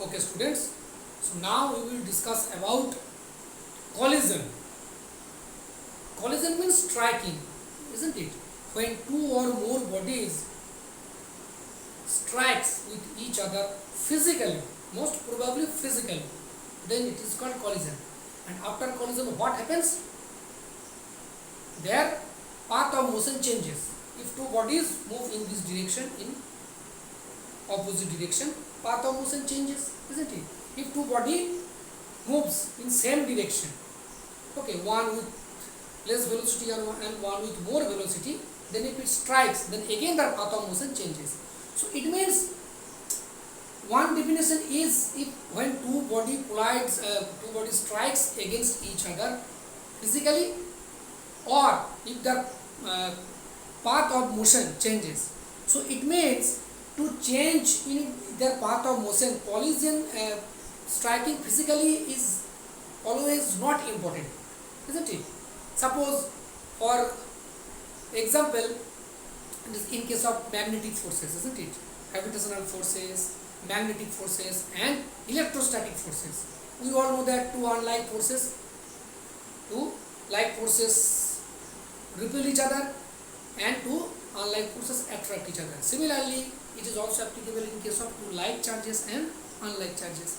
Okay students, so now we will discuss about collision. Collision means striking, isn't it? When two or more bodies strikes with each other physically, most probably physically, then it is called collision. And after collision what happens? Their path of motion changes. If two bodies move in this direction, in opposite direction, path of motion changes, isn't it? If two body moves in same direction, okay, one with less velocity and one with more velocity, then if it strikes, then again the path of motion changes. So it means one definition is if when two body collides, two body strikes against each other physically, or if the path of motion changes. So it means to change in their path of motion, collision, striking physically is always not important, isn't it? Suppose for example, in case of magnetic forces, isn't it? Gravitational forces, magnetic forces and electrostatic forces. We all know that two unlike forces, two like forces repel each other and two unlike forces attract each other. Similarly, it is also applicable in case of two like charges and unlike charges.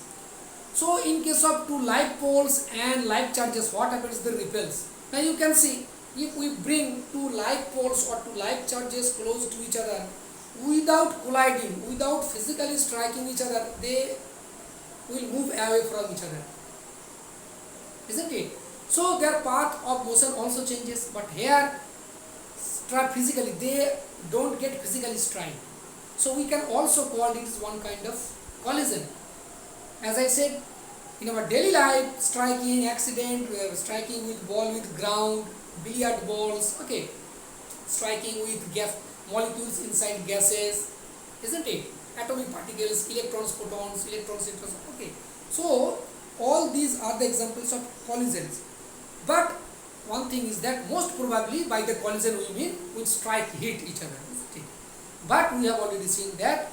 So in case of two like poles and like charges, what happens? The repels. Now you can see, if we bring two like poles or two like charges close to each other without colliding, without physically striking each other, they will move away from each other, isn't it? So their path of motion also changes, but here physically they don't get physically strike. So we can also call this one kind of collision. As I said, in our daily life, striking, accident, striking with ball with ground, billiard balls, okay, striking with gas molecules inside gases, isn't it? Atomic particles, electrons, photons, neutrons, okay. So all these are the examples of collisions. But one thing is that most probably by the collision we mean we strike, hit each other, isn't it? But we have already seen that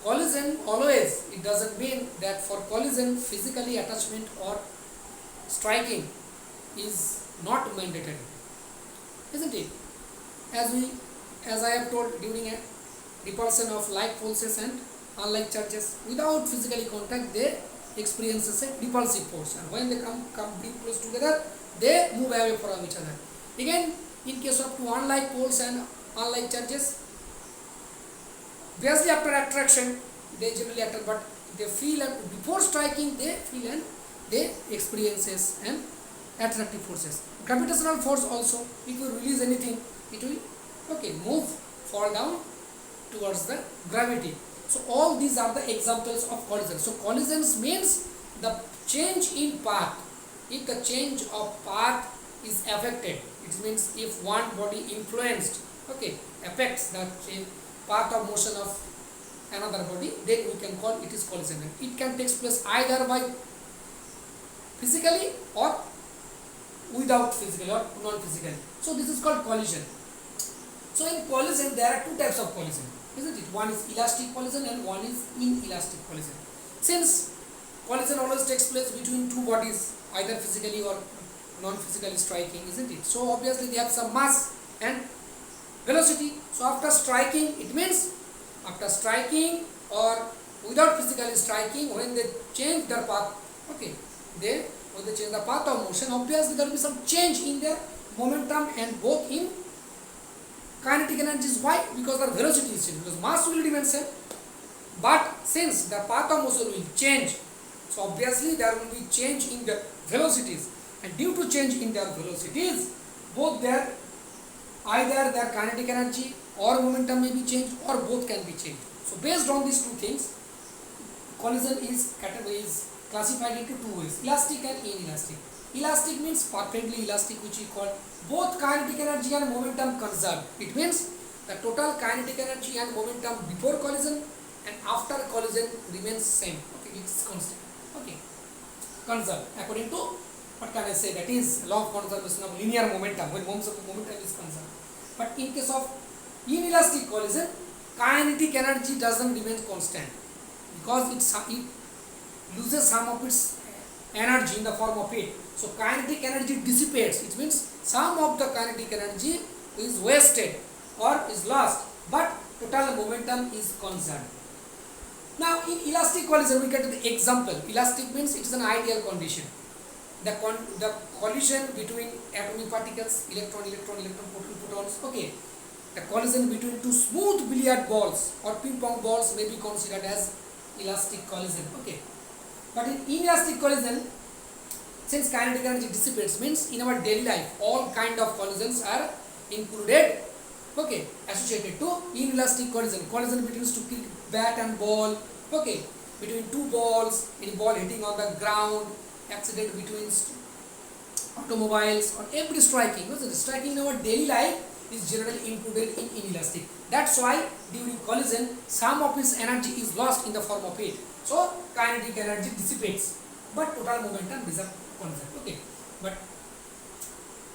collision always, it doesn't mean that for collision physically attachment or striking is not mandatory, isn't it? As I have told, during a repulsion of like forces and unlike charges, without physically contact they experience a repulsive force, and when they come pretty close together, they move away from each other. Again, in case of two unlike poles and unlike charges, obviously after attraction they generally attract, but they feel, and before striking they feel and they experiences and attractive forces. Gravitational force also, if you release anything, it will, okay, move, fall down towards the gravity. So all these are the examples of collision. So collisions means the change in path. If the change of path is affected, it means if one body influenced, okay, affects the path of motion of another body, then we can call it is collision. It can take place either by physically or without physically or non-physically. So this is called collision. So in collision there are two types of collision, isn't it? One is elastic collision and one is inelastic collision. Since collision always takes place between two bodies, either physically or non-physically striking, isn't it? So obviously they have some mass and velocity. So after striking, it means after striking or without physically striking, when they change their path, okay, when they change the path of motion, obviously there will be some change in their momentum and both in kinetic energies. Why? Because their velocity is changed, because mass will remain same, but since the path of motion will change, so obviously there will be change in the velocities, and due to change in their velocities, both their either their kinetic energy or momentum may be changed, or both can be changed. So based on these two things, collision is classified into two ways: elastic and inelastic. Elastic means perfectly elastic, which we call both kinetic energy and momentum conserved. It means the total kinetic energy and momentum before collision and after collision remains same. Okay, it's constant. Okay, conserved according to, what can I say, that is law of conservation of linear momentum, when momentum is conserved. But in case of inelastic collision, kinetic energy doesn't remain constant, because it loses some of its energy in the form of heat. So kinetic energy dissipates. It means some of the kinetic energy is wasted or is lost, but total momentum is conserved. Now in elastic collision we get the example. Elastic means it is an ideal condition. The collision between atomic particles, electron, protons, okay. The collision between two smooth billiard balls or ping pong balls may be considered as elastic collision, okay. But in inelastic collision, since kinetic energy dissipates, means in our daily life all kind of collisions are included, okay, associated to inelastic collision. Collision between to kick bat and ball, okay, between two balls, any ball hitting on the ground, accident between automobiles, or every striking. Striking in our daily life is generally included in inelastic. That's why during collision some of its energy is lost in the form of heat. So kinetic energy dissipates, but total momentum is a concept. Okay, but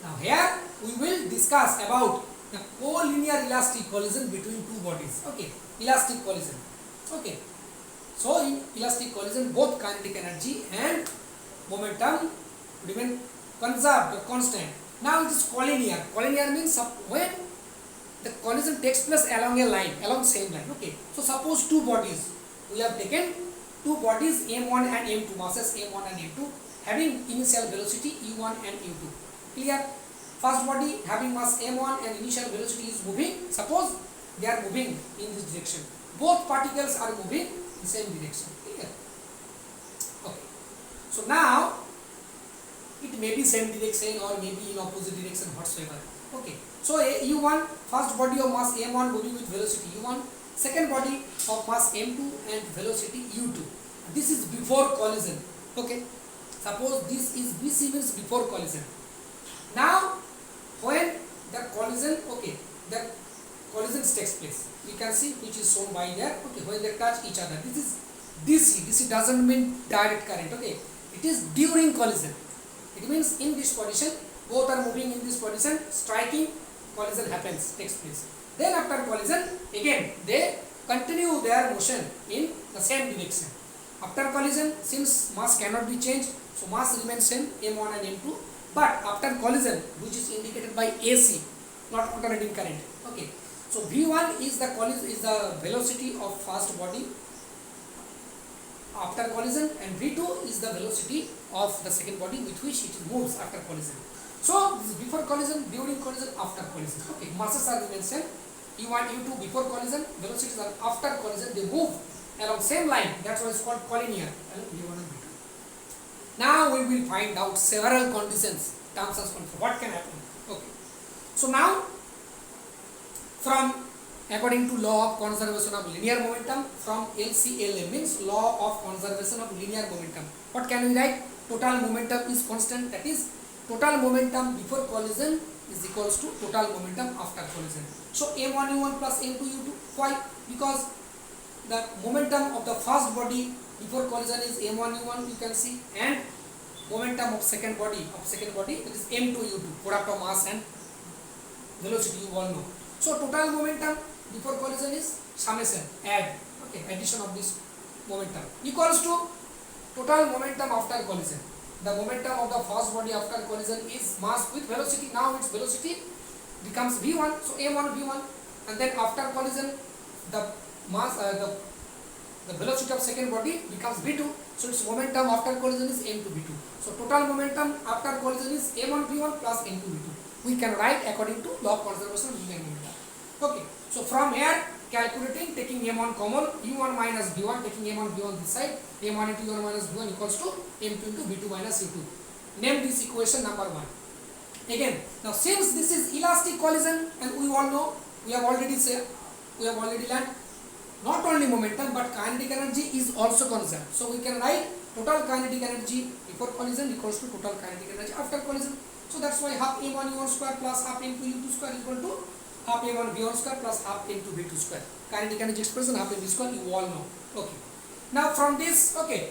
now here we will discuss about the collinear elastic collision between two bodies. Okay, elastic collision. Okay, so in elastic collision both kinetic energy and momentum remain conserved or constant. Now it is collinear. Collinear means when the collision takes place along a line, along same line. Okay, so suppose two bodies, we have taken two bodies m1 and m2, masses m1 and m2 having initial velocity u1 and u2. Clear? First body having mass m1 and initial velocity is moving. Suppose they are moving in this direction. Both particles are moving in the same direction. Clear? Okay. So now it may be same direction or maybe in opposite direction whatsoever. Okay. So u1, first body of mass m1 moving with velocity u1, second body of mass m2 and velocity u2. This is before collision. Okay. Suppose this is BC means before collision. Now when the collision, okay, the collision takes place, we can see which is shown by there. Okay, when they touch each other, this is DC. DC doesn't mean direct current. Okay, it is during collision. It means in this position, both are moving in this position, striking, collision happens, takes place. Then after collision, again they continue their motion in the same direction. After collision, since mass cannot be changed, so mass remains same, m1 and m2. But after collision, which is indicated by AC, not alternating current. Okay, so v1 is the velocity of first body after collision, and v2 is the velocity of the second body with which it moves after collision. So this is before collision, during collision, after collision. Okay, masses are remain same, u1, u2 before collision, velocities are after collision, they move along same line. That's why it's called collinear. v1 and v2. Now we will find out several conditions, terms and conditions, what can happen. Okay, so now from according to law of conservation of linear momentum, from LCLM means law of conservation of linear momentum, what can we write? Total momentum is constant, that is total momentum before collision is equals to total momentum after collision. So m1 u1 plus m2 u2. Why? Because the momentum of the first body before collision is m1 u1, you can see, and momentum of second body that is m2 u2, product of mass and velocity, you all know. So total momentum before collision is summation, addition of this momentum equals to total momentum after collision. The momentum of the first body after collision is mass with velocity. Now its velocity becomes v1, so m1 v1, and then after collision the mass the velocity of second body becomes v2, so its momentum after collision is m2 v2. So total momentum after collision is m1 v1 plus m2 v2. We can write according to law of conservation of linear momentum. Okay, so from here calculating, taking m1 common, u1 minus v1, taking m1 v1 this side, m1 into u1 minus v1 equals to m2 into v2 minus u2. Name this equation number 1. Again, now since this is elastic collision, and we all know, we have already learned, not only momentum but kinetic energy is also conserved. So we can write total kinetic energy before collision equals to total kinetic energy after collision. So that's why half m1 u1 square plus half m2 u2 square equal to half m1 v1 square plus half m2 v2 square. Kinetic energy expression half mv square, you all know. Okay. Now from this, okay,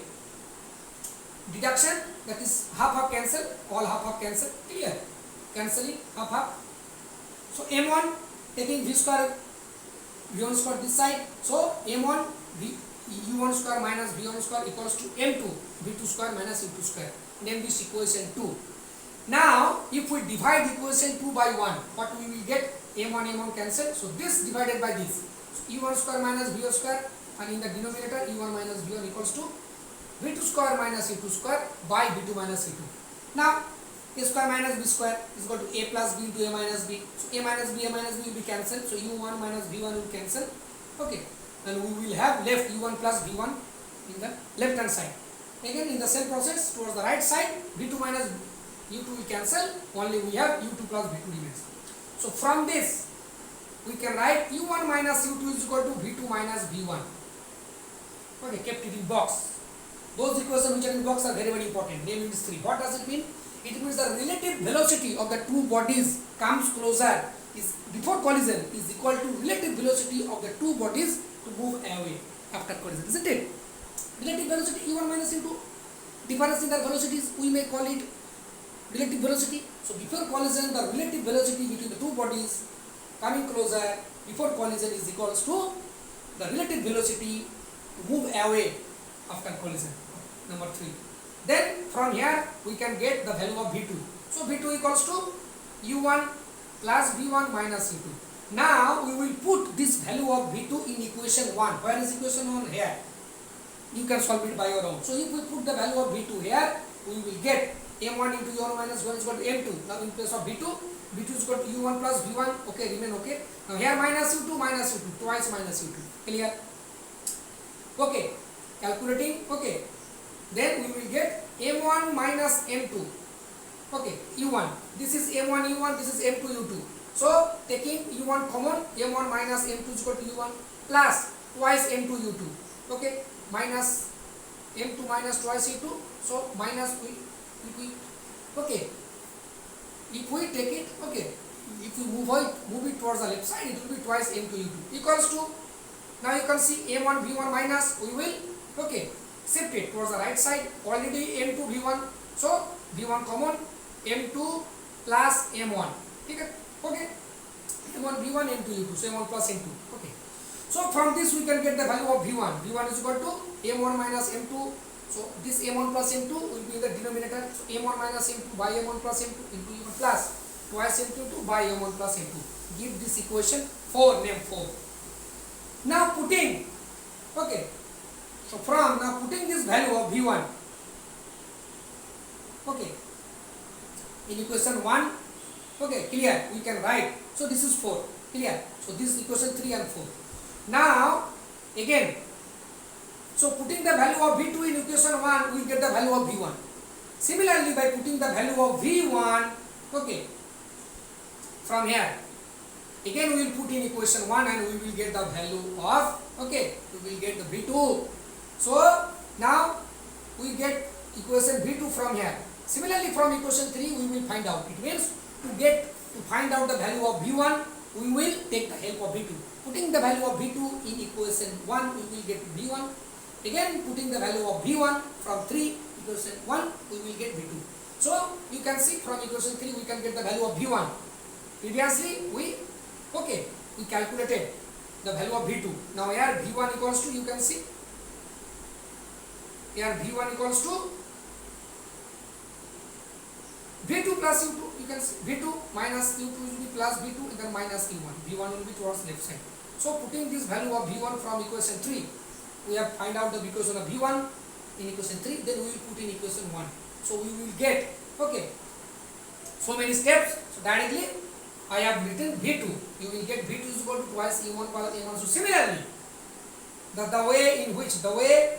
deduction, that is half cancel, all half cancel, clear? Cancelling half. So m1 taking v square v1 square this side, so m1 u1 square minus v1 square equals to m2 v2 square minus u2 square. Name this equation 2. Now if we divide equation 2 by 1, what we will get? m1 cancel, so this divided by this, so u1 square minus v1 square, and in the denominator u1 minus v1 equals to v2 square minus u2 square by v2 minus v2. Now a square minus b square is equal to a plus b into a minus b, so a minus b will be cancelled, so u1 minus v1 will cancel. Okay, and we will have left u1 plus v1 in the left hand side. Again in the same process towards the right side, v2 minus u2 will cancel, only we have u2 plus v2 remains. So from this we can write u1 minus u2 is equal to v2 minus v1. Okay, kept it in box. Those equations which are in box are very important. Name is 3. What does it mean? It means the relative velocity of the two bodies comes closer is before collision is equal to relative velocity of the two bodies to move away after collision, isn't it? Relative velocity u1 minus u2, difference in the velocities we may call it relative velocity. So before collision the relative velocity between the two bodies coming closer before collision is equals to the relative velocity to move away after collision. Number 3. Then from here we can get the value of v2. So v2 equals to u1 plus v1 minus u2. Now we will put this value of v2 in equation 1. Where is equation 1? Here. You can solve it by your own. So if we put the value of v2 here, we will get m1 into u1 minus v1 is equal to m2. Now in place of v2 is equal to u1 plus v1. Okay, remain okay. Now here minus u2, twice minus u2. Clear? Okay, calculating. Okay, then we will get m1 minus m2. Okay, u1. This is m1 u1. This is m2 u2. So taking u1 common, m1 minus m2 is equal to u1 plus twice m2 u2. Okay, minus m2 minus twice u2. So minus okay. If we take it, okay, if we move it towards the left side, it will be twice m2 u2 equals to. Now you can see m1 v1 minus, we will okay shift it towards the right side. Already m2 v1, so v1 common, m2 plus m1. Okay, m1 v1 m2 u2, so m1 plus m2. Okay, so from this we can get the value of v1. v1 is equal to m1 minus m2. So this m1 plus m2 will be in the denominator. So m1 minus m2 by m1 plus m2 into m1 plus twice m2 by m1 plus m2. Give this equation 4. Name 4. Now putting, okay, so from now putting this value of v1, okay, in equation 1, okay, clear, we can write. So this is 4. Clear? So this is equation 3 and 4. Now again, so putting the value of v2 in equation 1, we get the value of v1. Similarly, by putting the value of v1, okay, from here, again we will put in equation 1 and we will get the value of, okay, we will get the v2. So now we get equation v2 from here. Similarly, from equation 3 we will find out. It means to find out the value of v1, we will take the help of v2. Putting the value of v2 in equation 1, we will get v1. Again, putting the value of v1 from 3 equation 1, we will get v2. So you can see from equation 3 we can get the value of v1. Previously we calculated the value of v2. Now here v1 equals to, you can see here v1 equals to v2 plus u2. You can see v2 minus u2 will be plus v2 and then minus u1. v1 will be towards left side. So putting this value of v1 from equation 3, we have find out the equation of v1 in equation 3, then we will put in equation 1. So we will get, okay, so many steps. So directly I have written v2. You will get v2 is equal to twice e1 plus a1. So similarly, the way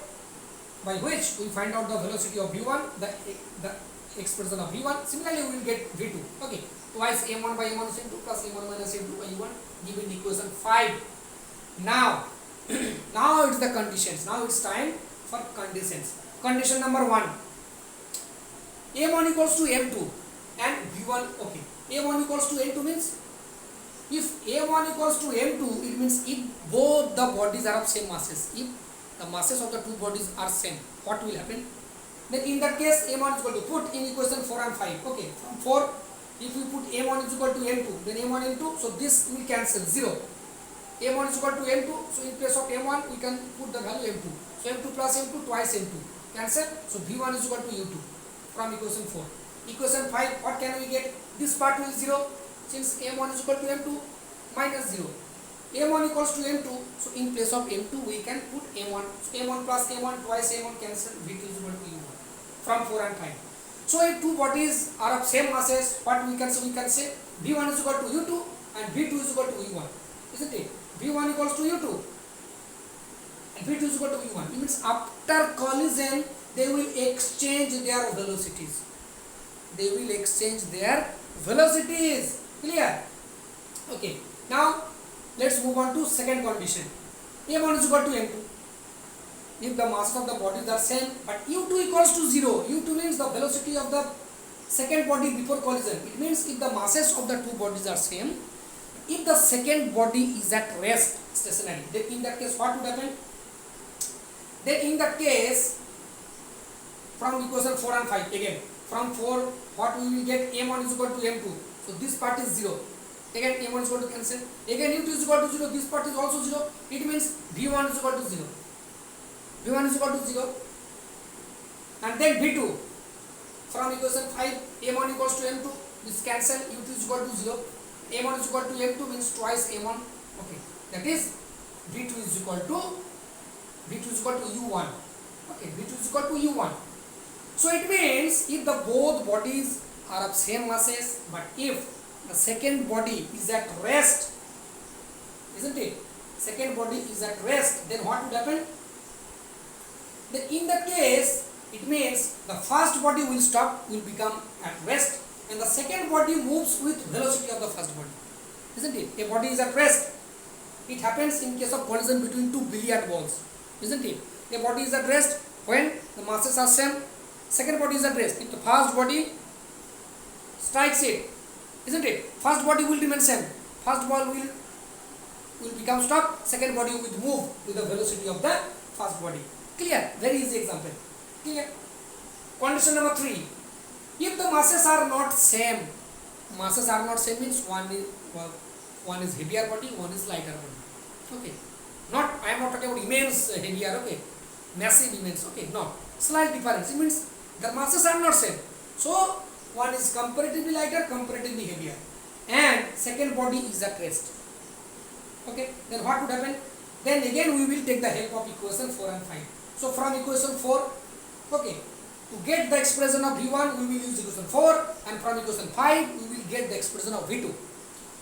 by which we find out the velocity of v1, the expression of v1, similarly we will get v2. Okay, twice m1 by m1 is m2 plus m1 minus m2 by u1, given equation 5. Now now it's the conditions. Now it's time for conditions. Condition number 1, m1 equals to m2 and v1. Okay, m1 equals to m2 means if m1 equals to m2, it means if both the bodies are of same masses. If the masses of the two bodies are same, what will happen? Then in that case m1 is equal to, put in equation 4 and 5. Okay, from 4, if we put m1 is equal to m2, then m1 m2, so this will cancel 0. m1 is equal to m2, so in place of m1 we can put the value m2. So m2 plus m2 twice m2 cancel, so v1 is equal to u2 from equation 4. Equation 5, what can we get? This part will 0 since m1 is equal to m2 minus 0. m1 equals to m2, so in place of m2 we can put m1. So m1 plus m1 twice m1 cancel, v2 is equal to u1 from 4 and 5. So if two bodies are of same masses, what we can say? We can say v1 is equal to u2 and v2 is equal to u1, isn't it? v1 equals to u2 and v2 is equal to u1. It means after collision they will exchange their velocities. They will exchange their velocities. Clear? Okay. Now let's move on to second condition. m1 is equal to m2. If the mass of the bodies are same, but u2 equals to 0. u2 means the velocity of the second body before collision. It means if the masses of the two bodies are same, if the second body is at rest, stationary, then in that case what would happen? Then in that case, from equation 4 and 5 again, from 4 what we will get? m1 is equal to m2. So this part is 0. Again m1 is equal to cancel. Again u2 is equal to 0. This part is also 0. It means v1 is equal to 0. v1 is equal to 0. And then v2 from equation 5, m1 equals to m2. This cancel. u2 is equal to 0. m1 is equal to m2 means twice m1. Okay. That is v2 is equal to u1. Okay. v2 is equal to u1. So it means if the both bodies are of same masses, but if the second body is at rest, isn't it? Second body is at rest, then what would happen? Then in that case, it means the first body will stop, will become at rest, and the second body moves with velocity of the first body, isn't it? A body is at rest. It happens in case of collision between two billiard balls, isn't it? A body is at rest when the masses are same. Second body is at rest. If the first body strikes it, isn't it? First body will remain same. First ball will become stop. Second body will move with the velocity of the first body. Clear? Very easy example. Clear? Condition number 3. If the masses are not same means one is heavier body, one is lighter body. Okay. Not, I am not talking about immense heavier. Okay. Massive immense. Okay. No. Slight difference. It means the masses are not same. So one is comparatively lighter, comparatively heavier, and second body is at rest. Okay. Then what would happen? Then again we will take the help of equation 4 and 5. So from equation 4, okay, to get the expression of v1 we will use equation 4, and from equation 5 we will get the expression of v2.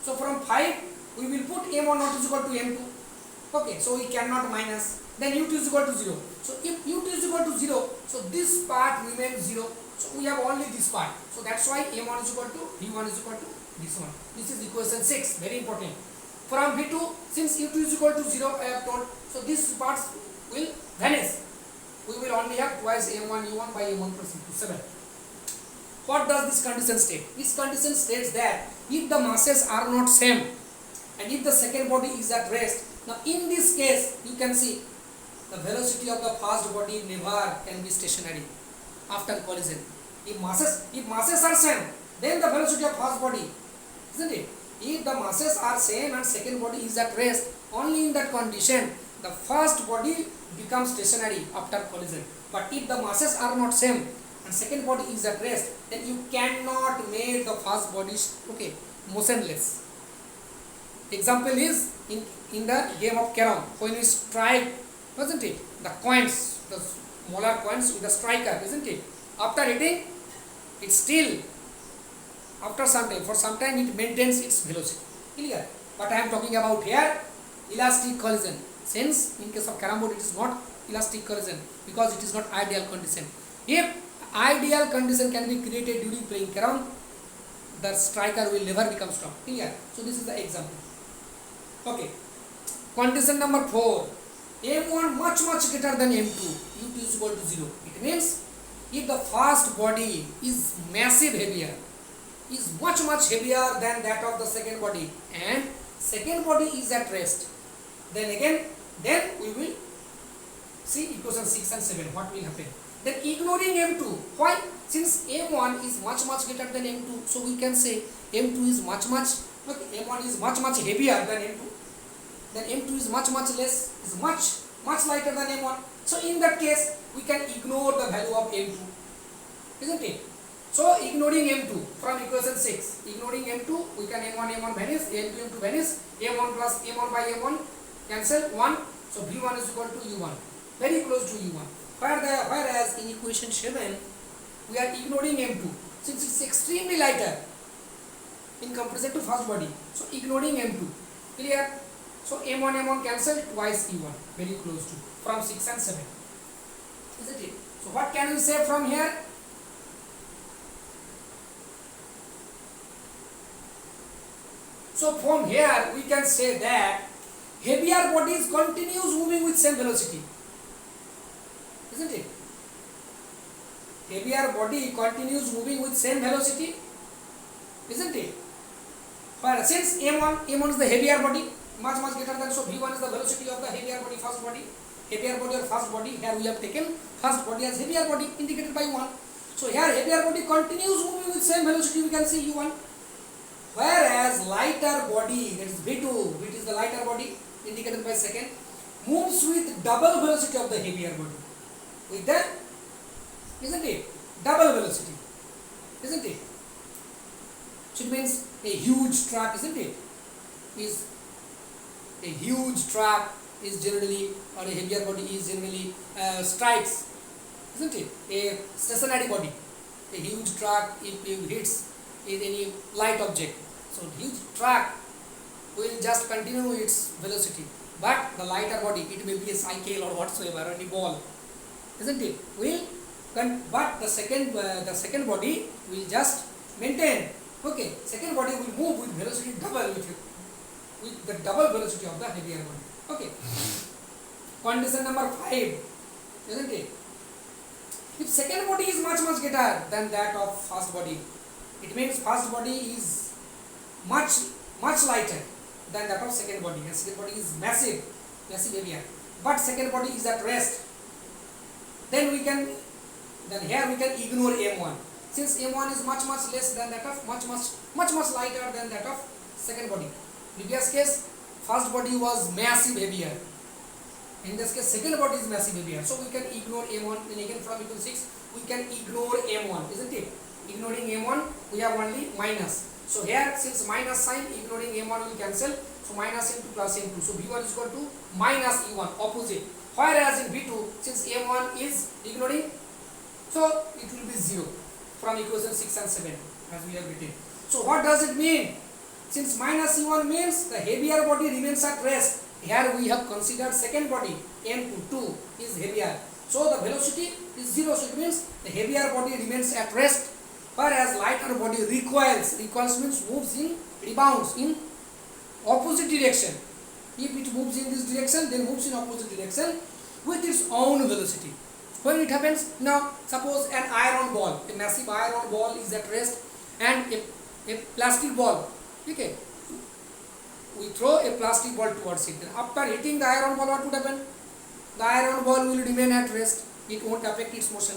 So from 5 we will put m1 not is equal to m2. Okay, so we cannot minus. Then u2 is equal to 0. So if u2 is equal to 0, so this part remains 0. So we have only this part. So that's why m1 is equal to v1 is equal to this one. This is equation 6. Very important. From v2, since u2 is equal to 0, I have told. So these parts will vanish. We will only have twice m1 u1 by m1 plus u2, 7. What does this condition state? This condition states that if the masses are not same and if the second body is at rest, now in this case you can see the velocity of the first body never can be stationary after collision. If masses are same, then the velocity of first body, isn't it? If the masses are same and second body is at rest, only in that condition the first body becomes stationary after collision. But if the masses are not same and second body is at rest, then you cannot make the first body motionless. Example is in the game of carom, when you strike, wasn't it, the coins, the smaller coins with the striker, isn't it? After hitting, it still, after some time, for some time it maintains its velocity. Clear? But I am talking about here elastic collision. Since in case of carom board it is not elastic collision because it is not ideal condition. If ideal condition can be created during playing carom, the striker will never become strong. Clear? So this is the example. Okay. Condition number 4. m1 much greater than m2. u2 is equal to 0. It means if the first body is massive heavier, is much heavier than that of the second body, and second body is at rest, then we will see equation 6 and 7 what will happen. Then ignoring m2, why? Since m1 is much greater than m2, so we can say m2 is much okay, m1 is much heavier than m2. then M2 is much less, is much lighter than M1. So in that case, we can ignore the value of M2, isn't it? So ignoring M2 from equation 6, ignoring M2, we can M1 vanish, M2 vanish, M1 plus M1 by M1 cancel 1. So V1 is equal to U1, very close to U1. Whereas in equation 7, we are ignoring M2 since it's extremely lighter in comparison to first body. So ignoring M2, clear? So M1 cancel, twice E1, very close to, from 6 and 7, isn't it? So what can we say from here? So from here we can say that heavier bodies continues moving with same velocity, isn't it? Heavier body continues moving with same velocity, isn't it? Since M1 is the heavier body, much greater than, so V1 is the velocity of the heavier body, first body. Heavier body or first body, here we have taken first body as heavier body indicated by 1. So here heavier body continues moving with same velocity, we can see U1. Whereas lighter body, that is V2, which is the lighter body indicated by second, moves with double velocity of the heavier body. With that, isn't it? Double velocity, isn't it? So it means a huge truck, isn't it? Is a huge truck is generally, or a heavier body is generally strikes, isn't it? A stationary body, a huge truck, if it hits is any light object, so huge truck will just continue its velocity. But the lighter body, it may be a cycle or whatsoever, any ball, isn't it? But the second body will just maintain. Okay, second body will move with velocity double with the double velocity of the heavier body. Okay. Condition number 5, isn't it? If second body is much greater than that of first body, it means first body is much lighter than that of second body, and second body is massive heavier. But second body is at rest. Then here we can ignore M1. Since M1 is much less than that of, much lighter than that of second body. Previous case, first body was massive heavier. In this case, second body is massive heavier. So we can ignore M1. Then again from equal 6, we can ignore M1, isn't it? Ignoring M1, we have only minus. So here, since minus sign, ignoring M1 will cancel. So minus into plus into. So V1 is equal to minus E1, opposite. Whereas in V2, since M1 is ignoring, so it will be 0 from equation 6 and 7 as we have written. So what does it mean? Since minus E1 means the heavier body remains at rest. Here we have considered second body, M2 is heavier. So the velocity is 0. So it means the heavier body remains at rest. Whereas lighter body recoils. Recoils means moves in, rebounds in opposite direction. If it moves in this direction, then moves in opposite direction with its own velocity. When it happens, now suppose an iron ball, a massive iron ball is at rest, and a plastic ball, okay, we throw a plastic ball towards it. Then after hitting the iron ball, what would happen? The iron ball will remain at rest. It won't affect its motion.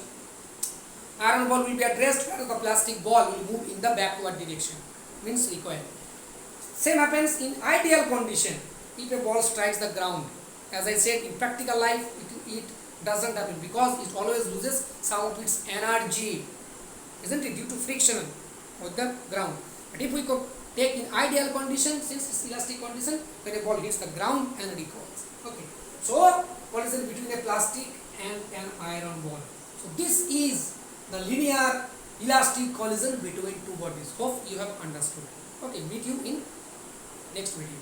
Iron ball will be at rest, whereas the plastic ball will move in the backward direction, means recoil. Same happens in ideal condition. If a ball strikes the ground, as I said, in practical life it doesn't happen because it always loses some of its energy, isn't it, due to friction with the ground. But if we could take in ideal condition, since it's elastic condition, when a ball hits the ground and recoils. Okay, so collision between a plastic and an iron ball. So this is the linear elastic collision between two bodies. Hope you have understood. Okay, meet you in next video.